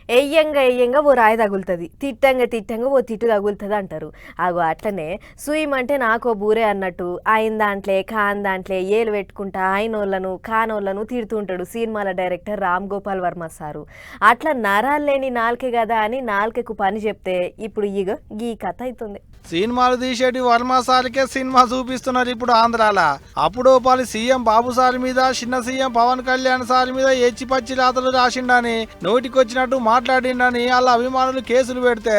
ఎయ్యంగా ఓ రాయి తగులుతుంది, తిట్టంగా ఓ తిట్టు తగులుతుంది అంటారు. అగో అట్లనే సుయమంటే నాకో బూరే అన్నట్టు ఆయన దాంట్లే కాని దాంట్లే ఏలు పెట్టుకుంటా ఆయనోళ్ళను కానోళ్ళను తిడుతుంటాడు సినిమాల డైరెక్టర్ రామ్ గోపాల్ వర్మ సారు. అట్లా నరాలు లేని నాలుకే కదా అని నాలుకకు పని చెప్తే ఇప్పుడు ఇగ ఈ కథ అవుతుంది. సినిమాలు తీసేటి వర్మ సార్కే సినిమా చూపిస్తున్నారు ఇప్పుడు ఆంధ్రాల. అప్పుడు పాలి సీఎం బాబు సార్ మీద, చిన్న సీఎం పవన్ కళ్యాణ్ సార్ మీద పచ్చి రాతలు రాసిండని, నోటికొచ్చినట్టు మాట్లాడిండని వాళ్ళ అభిమానులు కేసులు పెడితే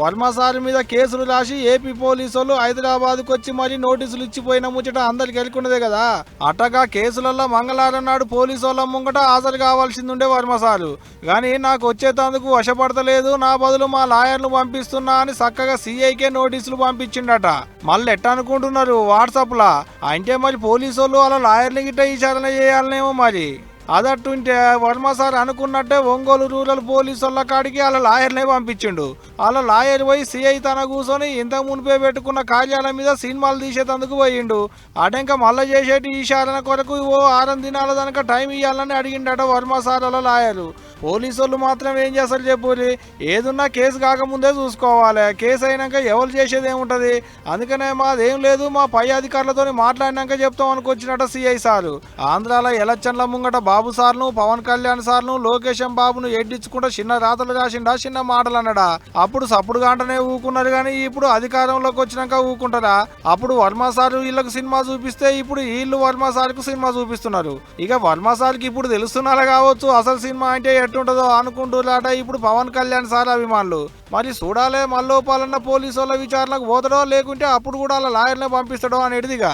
వర్మ సార్ మీద కేసులు రాసి ఏపీ పోలీసులు హైదరాబాద్కు వచ్చి మరీ నోటీసులు ఇచ్చిపోయిన ముచ్చట అందరికి వెళ్ళుకున్నదే కదా. అట్టగా కేసులలో మంగళవారం నాడు పోలీసు వాళ్ళ ముంగట హాజరు కావాల్సింది ఉండే వర్మ సారు. కానీ నాకు వచ్చేటందుకు వశపడతలేదు, నా బదులు మా లాయర్లు పంపిస్తున్నా అని చక్కగా సిఐకే నోటీసులు పంపించిండట. మళ్ళీ ఎట్ట అనుకుంటున్నారు వాట్సాప్ లా? అంటే మరి పోలీసు వాళ్ళు వాళ్ళ లాయర్లు గిట్ట విచారణ చేయాలనేమో మరి. అదట్టుంటే వర్మ సార్ అనుకున్నట్టే ఒంగోలు రూరల్ పోలీసు వాళ్ళ కాడికి వాళ్ళ లాయర్నే పంపించిండు. వాళ్ళ లాయర్ పోయి సిఐ తన కూర్చొని ఇంతకు మునిపే పెట్టుకున్న కార్యాలయం మీద సినిమాలు తీసేటందుకు పోయిండు. అటంక మళ్ళీ చేసేటి విచారణ కొరకు ఓ 6 దినాల దానిక టైం ఇవ్వాలని అడిగిండట వర్మ సార్ వాళ్ళ లాయరు. పోలీసు వాళ్ళు మాత్రం ఏం చేస్తారు చెప్పురి, ఏదున్నా కేసు కాకముందే చూసుకోవాలి, కేసు అయినాక ఎవరు చేసేది ఏముంటది. అందుకనే మాదేం లేదు, మా పై అధికారులతో మాట్లాడినాక చెప్తాం అనుకొచ్చినట సిఐ సారు. ఆంధ్రాలో ఎలక్షన్ల ముంగట బాబు సార్ను, పవన్ కళ్యాణ్ సార్ను, లోకేశం బాబును ఎడ్డించుకుంటా చిన్న రాతలు రాసిండా, చిన్న మాటలు అన్నాడా. అప్పుడు సప్పుడు గంటనే ఊకున్నారు, కానీ ఇప్పుడు అధికారంలోకి వచ్చినాక ఊకుంటారా? అప్పుడు వర్మ సారు వీళ్ళకు సినిమా చూపిస్తే ఇప్పుడు వీళ్ళు వర్మ సార్కు సినిమా చూపిస్తున్నారు. ఇక వర్మ సార్కి ఇప్పుడు తెలుస్తున్నారా కావచ్చు అసలు సినిమా అంటే ఎట్టుంటదో అనుకుంటున్నాట ఇప్పుడు పవన్ కళ్యాణ్ సార్ అభిమానులు. మరి చూడాలే మల్లోపాలన్న పోలీసు వాళ్ళ విచారణకు పోతాడో, లేకుంటే అప్పుడు కూడా అలా లాయర్నే పంపిస్తాడో అనేటిదిగా.